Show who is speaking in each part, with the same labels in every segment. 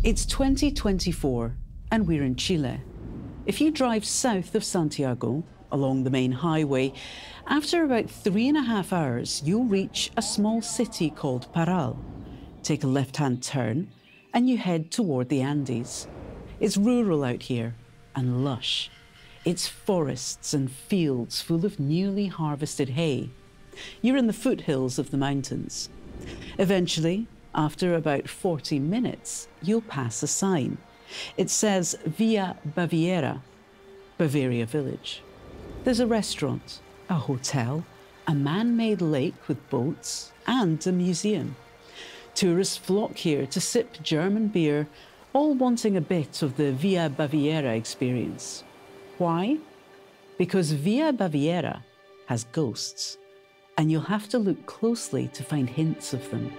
Speaker 1: It's 2024 and we're in Chile. If you drive south of Santiago along the main highway, after about 3.5 hours, you'll reach a small city called Parral. Take a left-hand turn and you head toward the Andes. It's rural out here and lush. It's forests and fields full of newly harvested hay. You're in the foothills of the mountains. Eventually, after about 40 minutes, you'll pass a sign. It says Via Baviera, Bavaria Village. There's a restaurant, a hotel, a man-made lake with boats, and a museum. Tourists flock here to sip German beer, all wanting a bit of the Via Baviera experience. Why? Because Via Baviera has ghosts, and you'll have to look closely to find hints of them.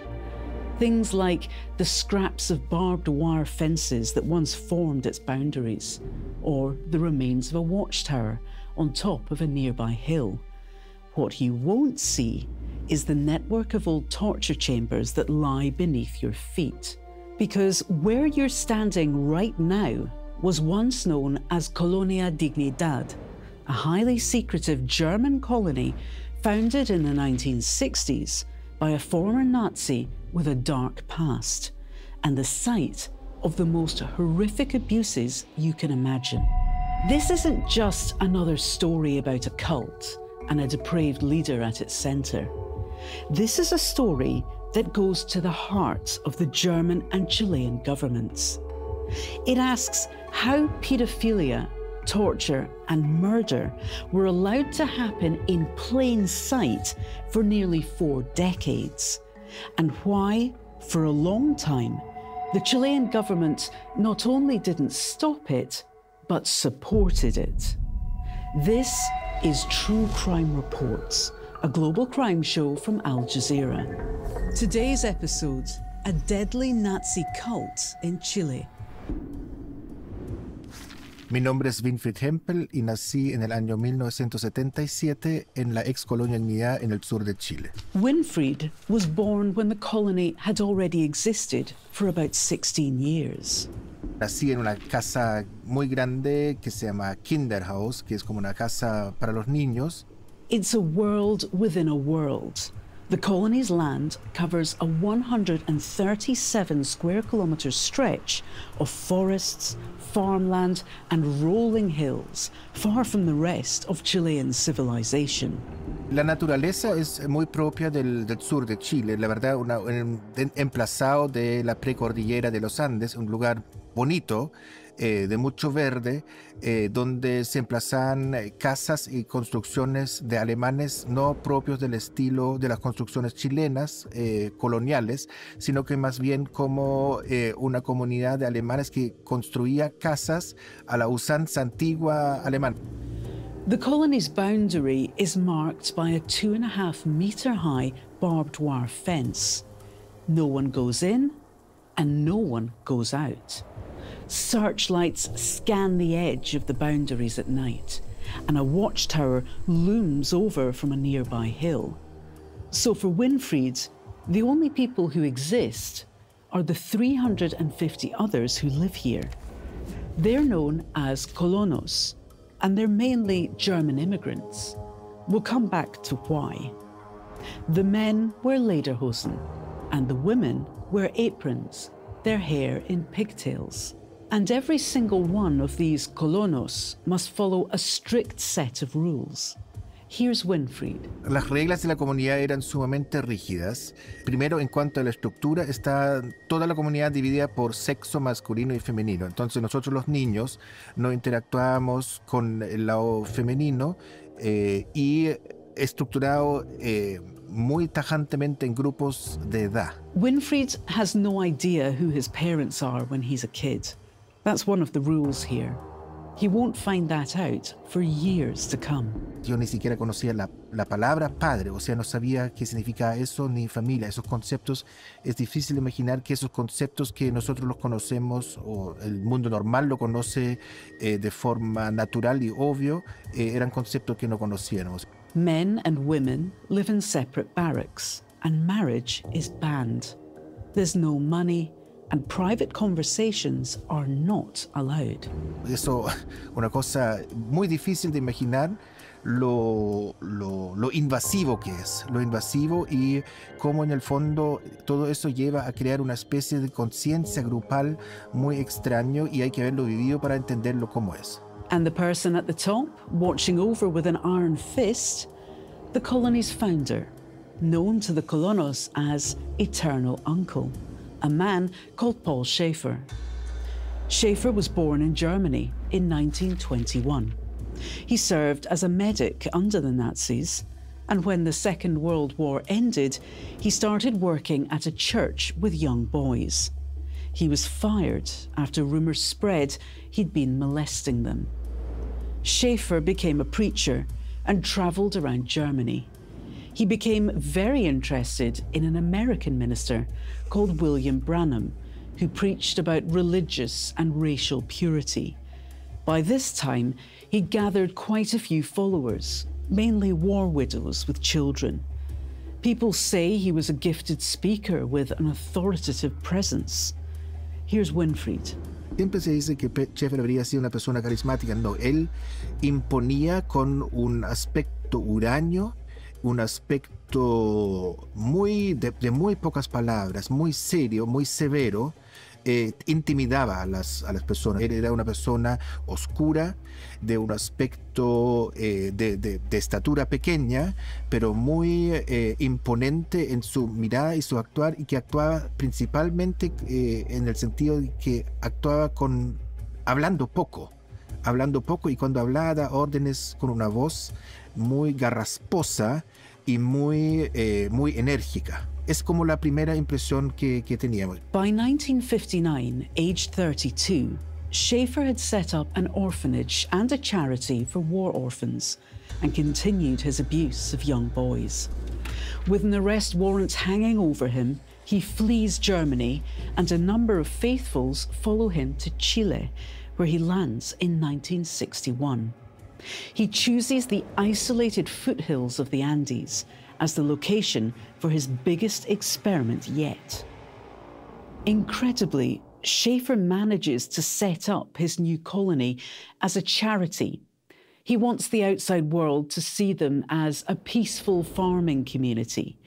Speaker 1: Things like the scraps of barbed wire fences that once formed its boundaries, or the remains of a watchtower on top of a nearby hill. What you won't see is the network of old torture chambers that lie beneath your feet. Because where you're standing right now was once known as Colonia Dignidad, a highly secretive German colony founded in the 1960s by a former Nazi with a dark past, and the site of the most horrific abuses you can imagine. This isn't just another story about a cult and a depraved leader at its centre. This is a story that goes to the heart of the German and Chilean governments. It asks how paedophilia, torture and murder were allowed to happen in plain sight for nearly 4 decades, and why, for a long time, the Chilean government not only didn't stop it, but supported it. This is True Crime Reports, a global crime show from Al Jazeera. Today's episode, a deadly Nazi cult in Chile.
Speaker 2: Mi nombre es Winfried Hempel y nací en el año 1977 en la ex Colonia Dignidad en el sur de Chile.
Speaker 1: Winfried was born when the colony had already existed for about 16 years.
Speaker 2: Nací en una casa muy grande que se llama Kinderhaus, que es como una casa para los niños.
Speaker 1: It's a world within a world. The colony's land covers a 137 square kilometre stretch of forests, farmland and rolling hills, far from the rest of Chilean civilization.
Speaker 2: La naturaleza es muy propia del sur de Chile, la verdad, emplazado de la precordillera de los Andes, un lugar bonito, de mucho verde, donde se emplazan casas y construcciones de alemanes no propios del estilo de las construcciones chilenas coloniales, sino que más bien como una comunidad de alemanes que construía casas a la usanza antigua alemana.
Speaker 1: The colony's boundary is marked by a 2.5-metre high barbed wire fence. No one goes in and no one goes out. Searchlights scan the edge of the boundaries at night, and a watchtower looms over from a nearby hill. So for Winfried, the only people who exist are the 350 others who live here. They're known as colonos, and they're mainly German immigrants. We'll come back to why. The men wear lederhosen, and the women wear aprons, their hair in pigtails. And every single one of these colonos must follow a strict set of rules. Here's Winfried.
Speaker 2: Las reglas de la comunidad eran sumamente rígidas. Primero, en cuanto a la estructura, está toda la comunidad dividida por sexo masculino y femenino. Entonces nosotros los niños no interactuábamos con el lado femenino y estructurado muy tajantemente en grupos de edad.
Speaker 1: Winfried has no idea who his parents are when he's a kid. That's one of the rules here. He won't find that out for years to come.
Speaker 2: Yo ni siquiera conocía la palabra padre, o sea, no sabía qué significaba eso ni familia. Esos conceptos, es difícil imaginar que esos conceptos que nosotros los conocemos o el mundo normal lo conoce de forma natural y obvio, eran conceptos que no conocíamos.
Speaker 1: Men and women live in separate barracks, and marriage is banned. There's no money, and private conversations are not allowed.
Speaker 2: Eso, una cosa muy difícil de imaginar lo invasivo que es, lo invasivo y cómo en el fondo todo eso lleva a crear una especie de conciencia grupal muy extraño y hay que haberlo vivido para entenderlo como es.
Speaker 1: And the person at the top, watching over with an iron fist, the colony's founder, known to the colonos as Eternal Uncle, a man called Paul Schäfer. Schäfer was born in Germany in 1921. He served as a medic under the Nazis, and when the Second World War ended, he started working at a church with young boys. He was fired after rumours spread he'd been molesting them. Schäfer became a preacher and travelled around Germany. He became very interested in an American minister called William Branham, who preached about religious and racial purity. By this time, he'd gathered quite a few followers, mainly war widows with children. People say he was a gifted speaker with an authoritative presence. Here's Winfried.
Speaker 2: Siempre se dice que Schäfer habría sido una persona carismática. No, él imponía con un aspecto huraño, un aspecto de muy pocas palabras, muy serio, muy severo. Intimidaba a las personas. Él era una persona oscura, de un aspecto de estatura pequeña, pero muy imponente en su mirada y su actuar, y que actuaba principalmente en el sentido de que actuaba hablando poco, y cuando hablaba daba órdenes con una voz muy garrasposa y muy enérgica. Es como la primera impresión que teníamos.
Speaker 1: By 1959, aged 32, Schäfer had set up an orphanage and a charity for war orphans and continued his abuse of young boys. With an arrest warrant hanging over him, he flees Germany, and a number of faithfuls follow him to Chile, where he lands in 1961. He chooses the isolated foothills of the Andes as the location for his biggest experiment yet. Incredibly, Schäfer manages to set up his new colony as a charity. He wants the outside world to see them as a peaceful farming community.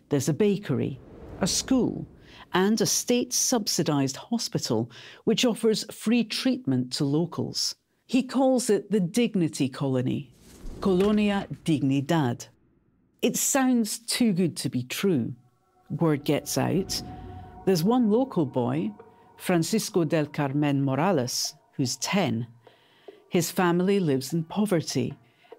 Speaker 1: There's a bakery, a school, and a state-subsidized hospital which offers free treatment to locals. He calls it the Dignity Colony, Colonia Dignidad. It sounds too good to be true. Word gets out. There's one local boy, Francisco del Carmen Morales, who's 10. His family lives in poverty,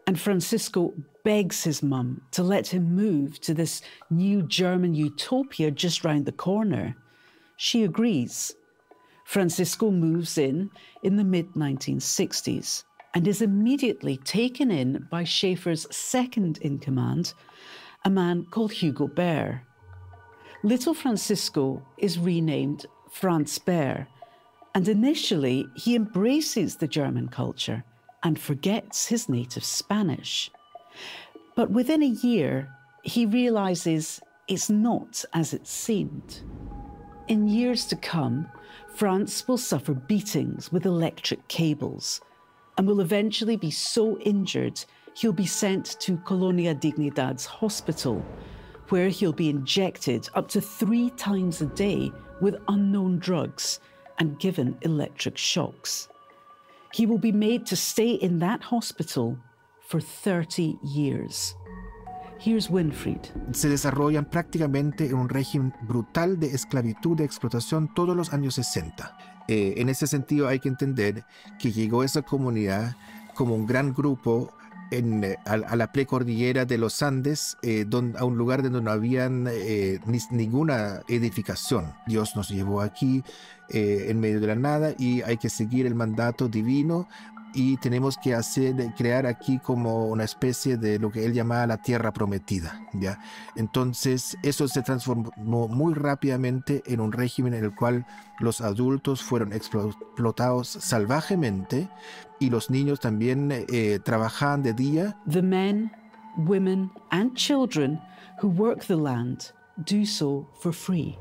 Speaker 1: and Francisco begs his mum to let him move to this new German utopia just round the corner. She agrees. Francisco moves in the mid-1960s and is immediately taken in by Schäfer's second-in-command, a man called Hugo Bear. Little Francisco is renamed Franz Bear, and initially he embraces the German culture and forgets his native Spanish. But within a year, he realizes it's not as it seemed. In years to come, Franz will suffer beatings with electric cables and will eventually be so injured he'll be sent to Colonia Dignidad's hospital, where he'll be injected up to 3 times a day with unknown drugs and given electric shocks. He will be made to stay in that hospital for 30 years. Here's Winfried.
Speaker 2: Se desarrollan prácticamente en un régimen brutal de esclavitud, de explotación, todos los años 60. En ese sentido hay que entender que llegó esa comunidad como un gran grupo a la precordillera de los Andes, a un lugar donde no había ninguna edificación. Dios nos llevó aquí en medio de la nada y hay que seguir el mandato divino y tenemos que crear aquí como una especie de lo que él llamaba la tierra prometida, ¿ya? Entonces eso se transformó muy rápidamente en un régimen en el cual los adultos fueron explotados salvajemente y los niños también trabajaban de día.
Speaker 1: The men, women and children who work the land do so for free.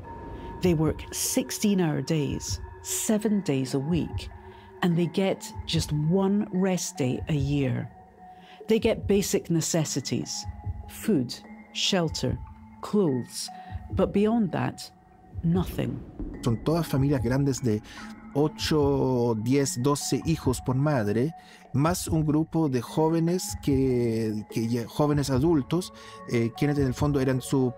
Speaker 1: They work 16-hour days, 7 days a week, and they get just one rest day a year. They get basic necessities, food, shelter, clothes, but beyond that, nothing.
Speaker 2: Son todas familias grandes de 8, 10, 12 hijos por madre, más un grupo de jóvenes jóvenes adultos, quienes en el fondo eran su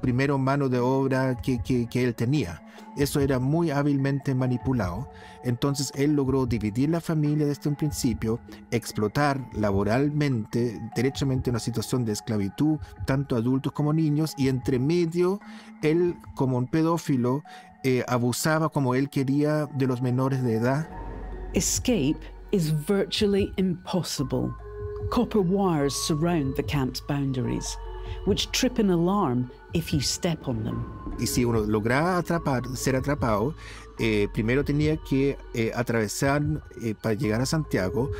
Speaker 2: primera mano de obra que él tenía. Eso era muy hábilmente manipulado. Entonces él logró dividir la familia desde un principio, explotar laboralmente, derechamente una situación de esclavitud, tanto adultos como niños, y entre medio él, como un pedófilo, abusaba como él quería de los menores de edad.
Speaker 1: Escape is virtually impossible. Copper wires surround the camp's boundaries, which trip an alarm if you step on them.
Speaker 2: Y si uno lograba ser atrapado, primero tenía que atravesar para llegar a Santiago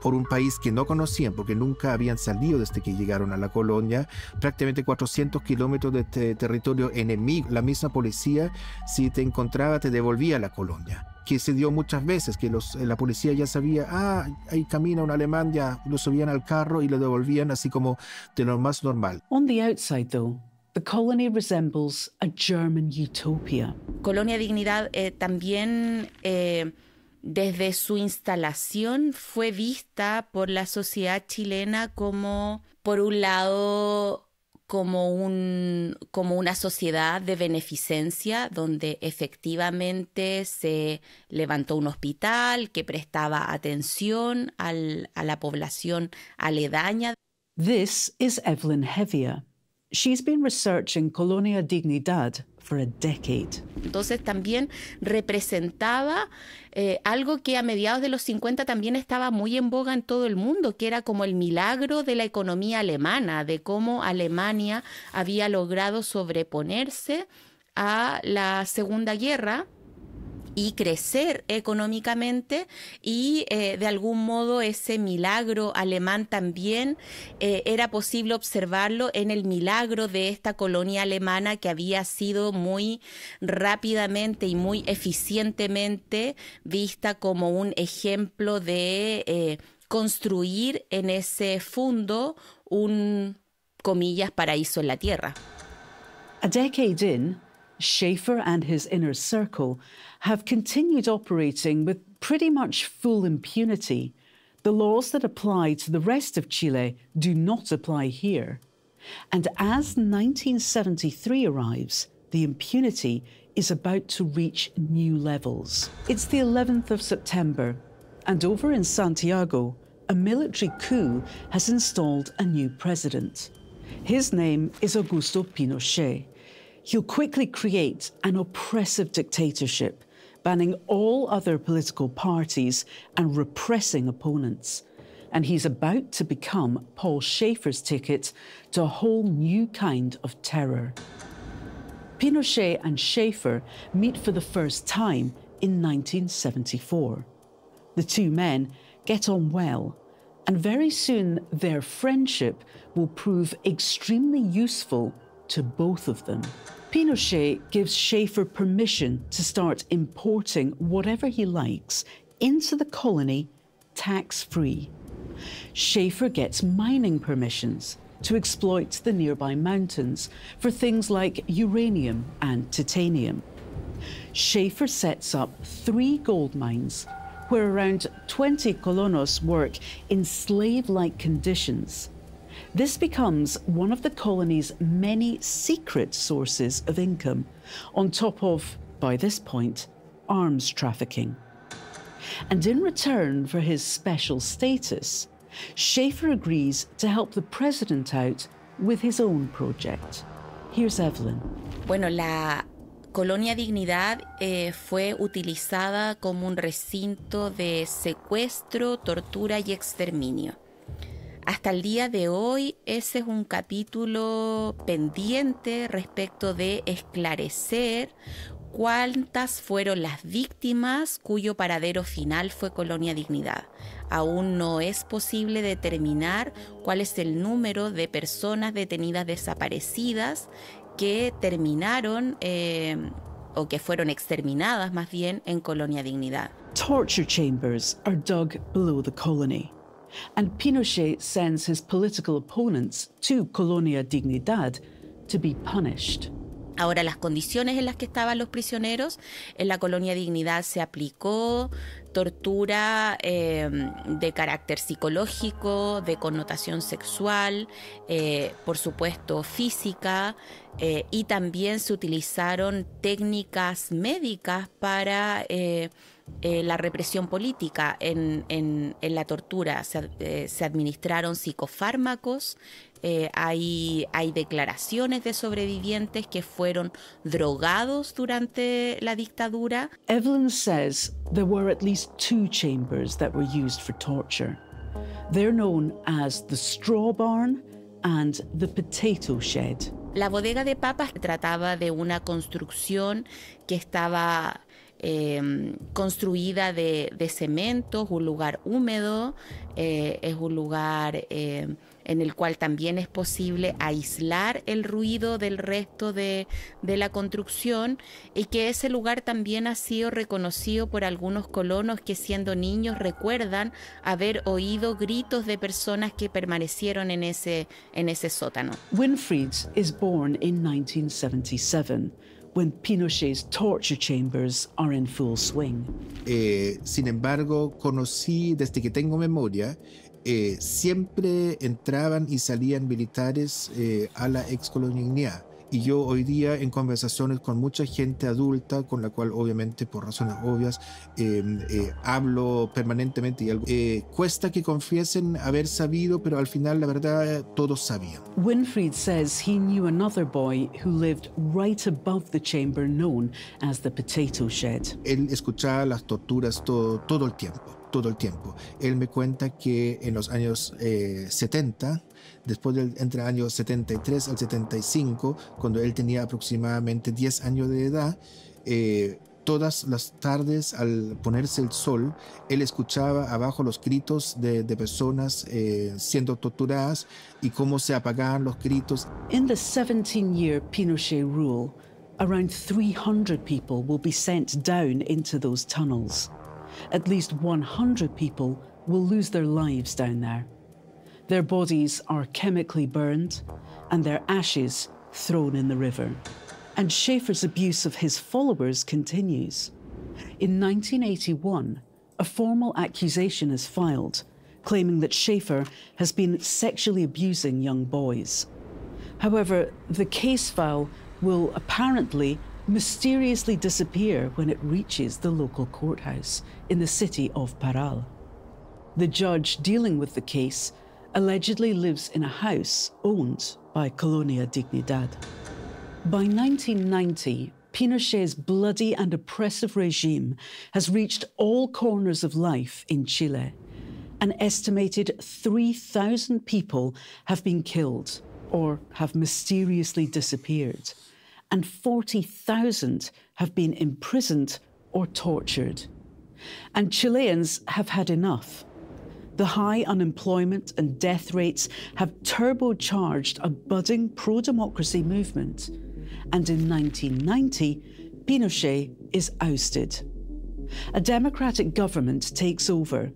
Speaker 2: por un país que no conocían, porque nunca habían salido desde que llegaron a la colonia, prácticamente 400 kilómetros de territorio enemigo. La misma policía, si te encontraba, te devolvía a la colonia, que se dio muchas veces, que la policía ya sabía, ahí camina un alemán, ya lo subían al carro y lo devolvían así como de lo más normal.
Speaker 1: On the outside, though, the colony resembles a German utopia.
Speaker 3: Colonia Dignidad también desde su instalación fue vista por la sociedad chilena como, por un lado, como una sociedad de beneficencia donde efectivamente se levantó un hospital que prestaba atención a la población aledaña.
Speaker 1: This is Evelyn Hevia. She's been researching Colonia Dignidad for a decade.
Speaker 3: Entonces también representaba algo que a mediados de los 50 también estaba muy en boga en todo el mundo, que era como el milagro de la economía alemana, de cómo Alemania había logrado sobreponerse a la Segunda Guerra y crecer económicamente, y de algún modo ese milagro alemán también era posible observarlo en el milagro de esta colonia alemana que había sido muy rápidamente y muy eficientemente vista como un ejemplo de construir en ese fondo un, comillas, paraíso en la tierra.
Speaker 1: A decade in, Schäfer and his inner circle have continued operating with pretty much full impunity. The laws that apply to the rest of Chile do not apply here. And as 1973 arrives, the impunity is about to reach new levels. It's the 11th of September, and over in Santiago, a military coup has installed a new president. His name is Augusto Pinochet. He'll quickly create an oppressive dictatorship, banning all other political parties and repressing opponents. And he's about to become Paul Schäfer's ticket to a whole new kind of terror. Pinochet and Schäfer meet for the first time in 1974. The two men get on well, and very soon their friendship will prove extremely useful to both of them. Pinochet gives Schäfer permission to start importing whatever he likes into the colony tax-free. Schäfer gets mining permissions to exploit the nearby mountains for things like uranium and titanium. Schäfer sets up 3 gold mines where around 20 colonos work in slave-like conditions. This becomes one of the colony's many secret sources of income, on top of, by this point, arms trafficking. And in return for his special status, Schäfer agrees to help the president out with his own project. Here's Evelyn.
Speaker 3: Bueno, la Colonia Dignidad fue utilizada como un recinto de secuestro, tortura y exterminio. Hasta el día de hoy, ese es un capítulo pendiente respecto de esclarecer cuántas fueron las víctimas cuyo paradero final fue Colonia Dignidad. aún no es posible determinar cuál es el número de personas detenidas desaparecidas que terminaron o que fueron exterminadas más bien en Colonia Dignidad.
Speaker 1: Torture chambers are dug below the colony, and Pinochet sends his political opponents to Colonia Dignidad to be punished.
Speaker 3: Ahora, las condiciones en las que estaban los prisioneros, en la Colonia Dignidad se aplicó tortura de carácter psicológico, de connotación sexual, por supuesto física, y también se utilizaron técnicas médicas para la represión política. En la tortura se administraron psicofármacos. Hay declaraciones de sobrevivientes que fueron drogados durante la dictadura.
Speaker 1: Evelyn says there were at least 2 chambers that were used for torture. They're known as the straw barn and the potato shed.
Speaker 3: La bodega de papas trataba de una construcción que estaba construida de cementos, un lugar húmedo, es un lugar en el cual también es posible aislar el ruido del resto de la construcción, y que ese lugar también ha sido reconocido por algunos colonos que siendo niños recuerdan haber oído gritos de personas que permanecieron en ese sótano.
Speaker 1: Winfried is born in 1977. When Pinochet's torture chambers are in full swing.
Speaker 2: Sin embargo, conocí desde que tengo memoria, siempre entraban y salían militares a la ex Colonia Dignidad. Y yo hoy día en conversaciones con mucha gente adulta, con la cual obviamente por razones obvias hablo permanentemente, y cuesta que confiesen haber sabido, pero al final la verdad todos sabían.
Speaker 1: Winfried says he knew another boy who lived right above the chamber known as the potato shed.
Speaker 2: Él escuchaba las torturas todo el tiempo. Él me cuenta que en los años 70, después entre el año 73 al 75, cuando él tenía aproximadamente 10 años de edad, todas las tardes al ponerse el sol, él escuchaba abajo los gritos de personas siendo torturadas y cómo se apagaban los gritos.
Speaker 1: In the 17-year Pinochet rule, around 300 people will be sent down into those tunnels. At least 100 people will lose their lives down there. Their bodies are chemically burned and their ashes thrown in the river. And Schäfer's abuse of his followers continues. In 1981, a formal accusation is filed, claiming that Schäfer has been sexually abusing young boys. However, the case file will apparently mysteriously disappear when it reaches the local courthouse in the city of Parral. The judge dealing with the case allegedly lives in a house owned by Colonia Dignidad. By 1990, Pinochet's bloody and oppressive regime has reached all corners of life in Chile. An estimated 3,000 people have been killed or have mysteriously disappeared, and 40,000 have been imprisoned or tortured. And Chileans have had enough. The high unemployment and death rates have turbocharged a budding pro-democracy movement. And in 1990, Pinochet is ousted. A democratic government takes over,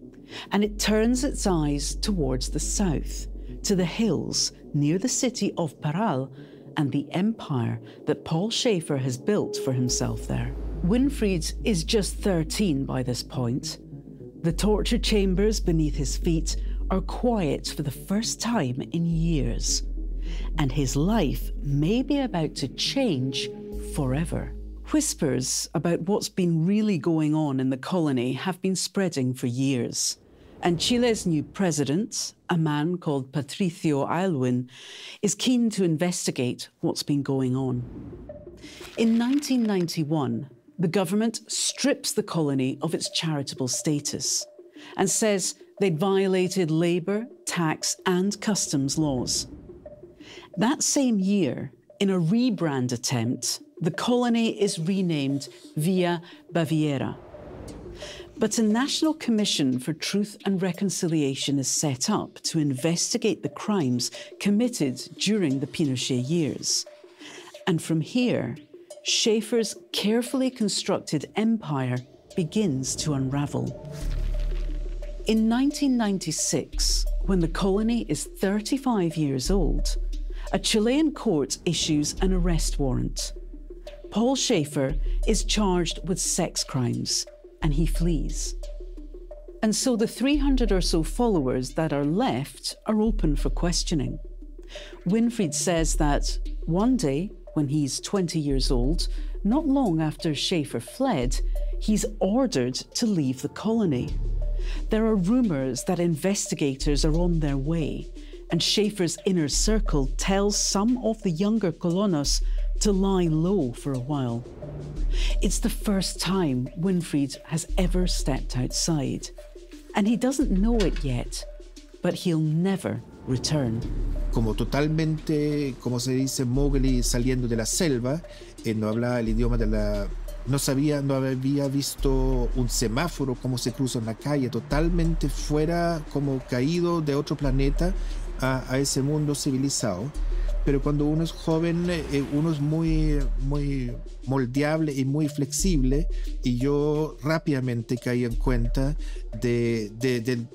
Speaker 1: and it turns its eyes towards the south, to the hills near the city of Parral and the empire that Paul Schäfer has built for himself there. Winfried is just 13 by this point. The torture chambers beneath his feet are quiet for the first time in years, and his life may be about to change forever. Whispers about what's been really going on in the colony have been spreading for years. And Chile's new president, a man called Patricio Aylwin, is keen to investigate what's been going on. In 1991, the government strips the colony of its charitable status and says they'd violated labour, tax and customs laws. That same year, in a rebrand attempt, the colony is renamed Villa Baviera. But a National Commission for Truth and Reconciliation is set up to investigate the crimes committed during the Pinochet years. And from here, Schäfer's carefully constructed empire begins to unravel. In 1996, when the colony is 35 years old, a Chilean court issues an arrest warrant. Paul Schäfer is charged with sex crimes, and he flees. And so the 300 or so followers that are left are open for questioning. Winfried says that one day, when he's 20 years old, not long after Schäfer fled, he's ordered to leave the colony. There are rumours that investigators are on their way, and Schäfer's inner circle tells some of the younger colonos to lie low for a while. It's the first time Winfried has ever stepped outside, and he doesn't know it yet, but he'll never return.
Speaker 2: Como totalmente, como se dice, Mowgli saliendo de la selva, no hablaba el idioma de la... No sabía, no había visto un semáforo, cómo se cruza en la calle, totalmente fuera, como caído de otro planeta a ese mundo civilizado. Pero cuando uno es joven, uno es muy moldeable y muy flexible, y yo rápidamente caí en cuenta de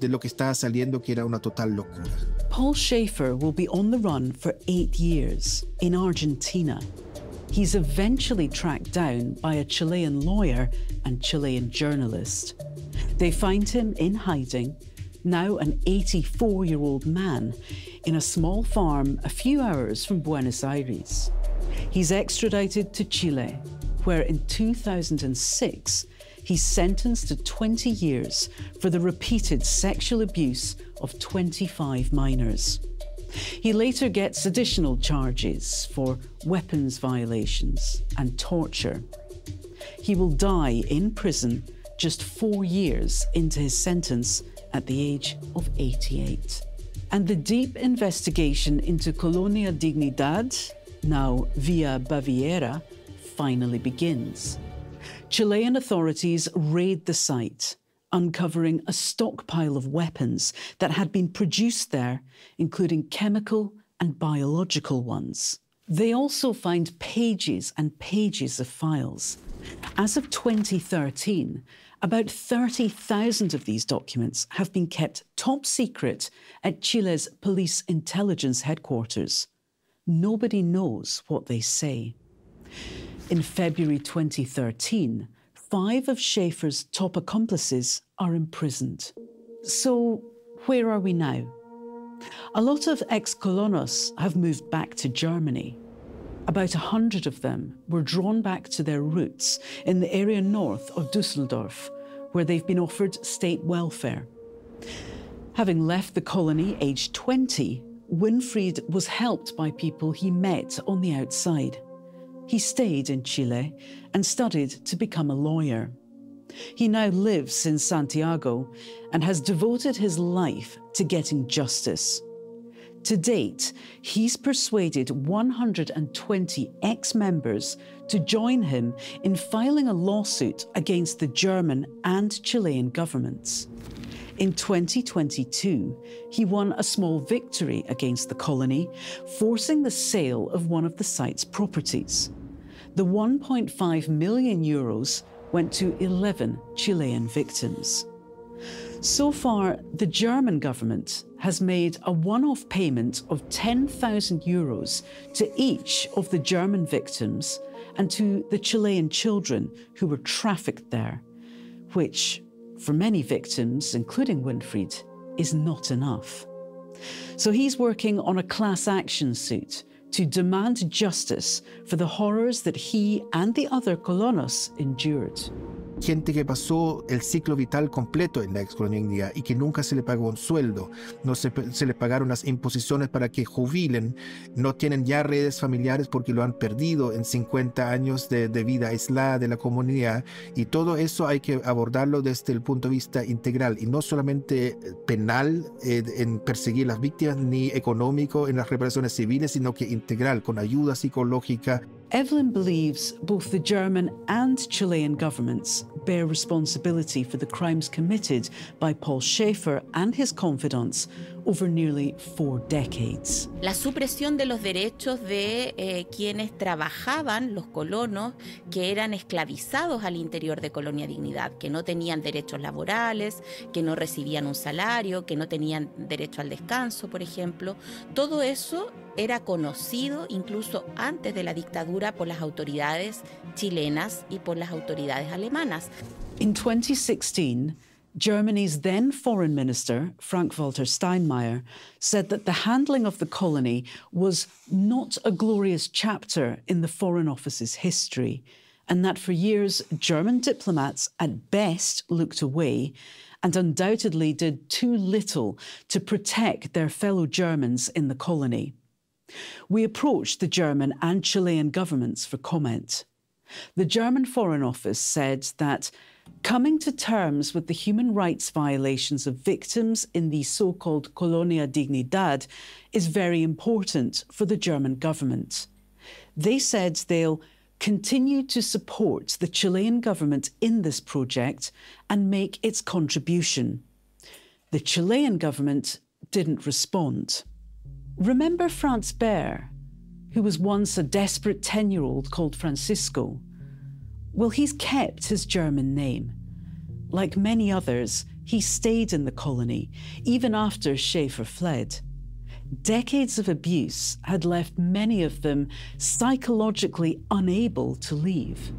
Speaker 2: lo que estaba saliendo, que era una total locura.
Speaker 1: Paul Schäfer will be on the run for 8 years in Argentina. He's eventually tracked down by a Chilean lawyer and Chilean journalist. They find him in hiding, now an 84-year-old man, in a small farm a few hours from Buenos Aires. He's extradited to Chile, where in 2006, he's sentenced to 20 years for the repeated sexual abuse of 25 minors. He later gets additional charges for weapons violations and torture. He will die in prison just 4 years into his sentence at the age of 88. And the deep investigation into Colonia Dignidad, now Via Baviera, finally begins. Chilean authorities raid the site, uncovering a stockpile of weapons that had been produced there, including chemical and biological ones. They also find pages and pages of files. As of 2013, about 30,000 of these documents have been kept top secret at Chile's police intelligence headquarters. Nobody knows what they say. In February 2013, 5 of Schäfer's top accomplices are imprisoned. So where are we now? A lot of ex-colonos have moved back to Germany. About 100 of them were drawn back to their roots in the area north of Düsseldorf, where they've been offered state welfare. Having left the colony aged 20, Winfried was helped by people he met on the outside. He stayed in Chile and studied to become a lawyer. He now lives in Santiago and has devoted his life to getting justice. To date, he's persuaded 120 ex-members to join him in filing a lawsuit against the German and Chilean governments. In 2022, he won a small victory against the colony, forcing the sale of one of the site's properties. The 1.5 million euros went to 11 Chilean victims. So far, the German government has made a one-off payment of 10,000 euros to each of the German victims and to the Chilean children who were trafficked there, which, for many victims, including Winfried, is not enough. So he's working on a class action suit to demand justice for the horrors that he and the other colonos endured.
Speaker 2: Gente que pasó el ciclo vital completo en la ex Colonia Dignidad y que nunca se le pagó un sueldo, no se les pagaron las imposiciones para que jubilen, no tienen ya redes familiares porque lo han perdido en 50 años de vida aislada de la comunidad, y todo eso hay que abordarlo desde el punto de vista integral y no solamente penal en perseguir las víctimas ni económico en las reparaciones civiles, sino que integral, con ayuda psicológica.
Speaker 1: Evelyn believes both the German and Chilean governments bear responsibility for the crimes committed by Paul Schäfer and his confidants over nearly 4 decades.
Speaker 3: La supresión de los derechos de quienes trabajaban, los colonos, que eran esclavizados al interior de Colonia Dignidad, que no tenían derechos laborales, que no recibían un salario, que no tenían derecho al descanso, por ejemplo. Todo eso era conocido incluso antes de la dictadura por las autoridades chilenas y por las autoridades alemanas.
Speaker 1: In 2016, Germany's then Foreign Minister, Frank-Walter Steinmeier, said that the handling of the colony was not a glorious chapter in the Foreign Office's history, and that for years German diplomats at best looked away and undoubtedly did too little to protect their fellow Germans in the colony. We approached the German and Chilean governments for comment. The German Foreign Office said that coming to terms with the human rights violations of victims in the so-called Colonia Dignidad is very important for the German government. They said they'll continue to support the Chilean government in this project and make its contribution. The Chilean government didn't respond. Remember Franz Baer, who was once a desperate 10-year-old called Francisco? Well, he's kept his German name. Like many others, he stayed in the colony, even after Schäfer fled. Decades of abuse had left many of them psychologically unable to leave.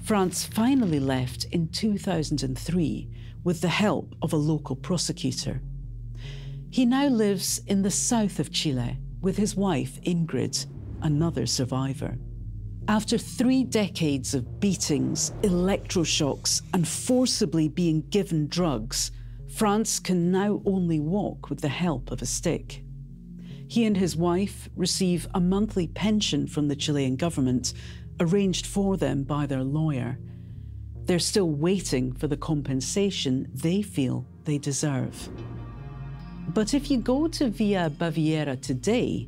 Speaker 1: Franz finally left in 2003 with the help of a local prosecutor. He now lives in the south of Chile with his wife, Ingrid, another survivor. After 3 decades of beatings, electroshocks, and forcibly being given drugs, Franz can now only walk with the help of a stick. He and his wife receive a monthly pension from the Chilean government, arranged for them by their lawyer. They're still waiting for the compensation they feel they deserve. But if you go to Via Baviera today,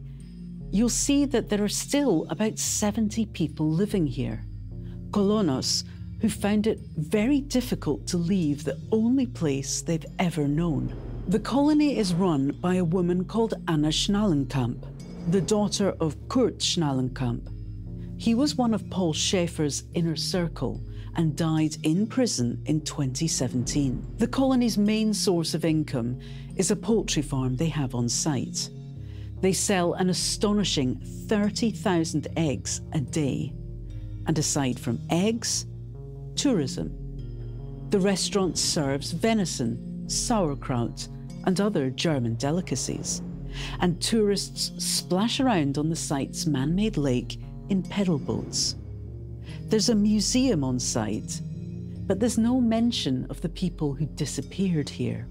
Speaker 1: you'll see that there are still about 70 people living here, colonos who found it very difficult to leave the only place they've ever known. The colony is run by a woman called Anna Schnallenkamp, the daughter of Kurt Schnallenkamp. He was one of Paul Schäfer's inner circle and died in prison in 2017. The colony's main source of income is a poultry farm they have on site. They sell an astonishing 30,000 eggs a day. And aside from eggs, tourism. The restaurant serves venison, sauerkraut, and other German delicacies. And tourists splash around on the site's man-made lake in pedal boats. There's a museum on site, but there's no mention of the people who disappeared here.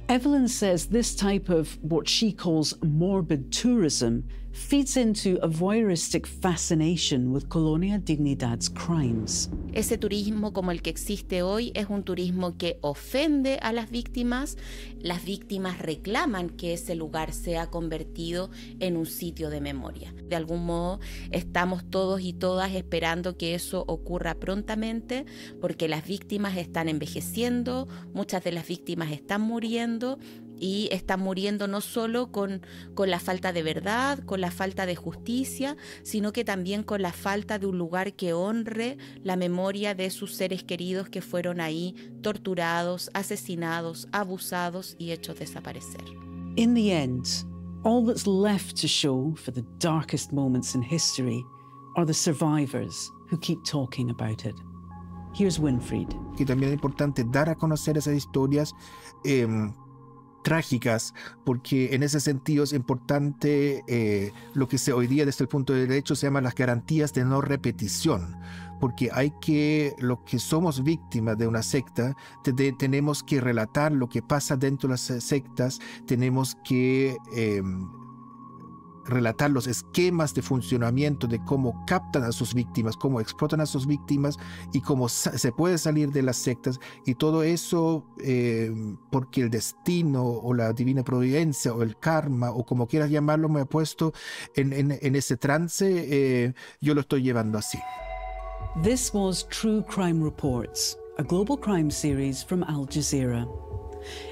Speaker 1: Evelyn says this type of what she calls morbid tourism feeds into a voyeuristic fascination with Colonia Dignidad's crimes.
Speaker 3: Ese turismo como el que existe hoy es un turismo que ofende a las víctimas. Las víctimas reclaman que ese lugar sea convertido en un sitio de memoria. De algún modo estamos todos y todas esperando que eso ocurra prontamente porque las víctimas están envejeciendo, muchas de las víctimas están muriendo y están muriendo no solo con la falta de verdad, con la falta de justicia, sino que también con la falta de un lugar que honre la memoria de sus seres queridos que fueron ahí torturados, asesinados, abusados y hechos desaparecer.
Speaker 1: In the end, all that's left to show for the darkest moments in history are the survivors who keep talking about it. Here's Winfried.
Speaker 2: Que también es importante dar a conocer esas historias trágicas, porque en ese sentido es importante lo que hoy día desde el punto de derecho se llama las garantías de no repetición, porque los que somos víctimas de una secta, tenemos que relatar lo que pasa dentro de las sectas, tenemos que relatar los esquemas de funcionamiento de cómo captan a sus víctimas, cómo explotan a sus víctimas y cómo se puede salir de las sectas, y todo eso porque el destino o la divina providencia o el karma o como quieras llamarlo me ha puesto en ese trance. Yo lo estoy llevando así.
Speaker 1: This was True Crime Reports, a global crime series from Al Jazeera.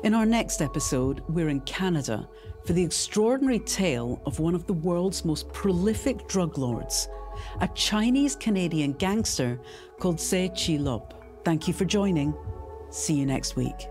Speaker 1: In our next episode, we're in Canada for the extraordinary tale of one of the world's most prolific drug lords, a Chinese-Canadian gangster called Se Chi Lup. Thank you for joining. See you next week.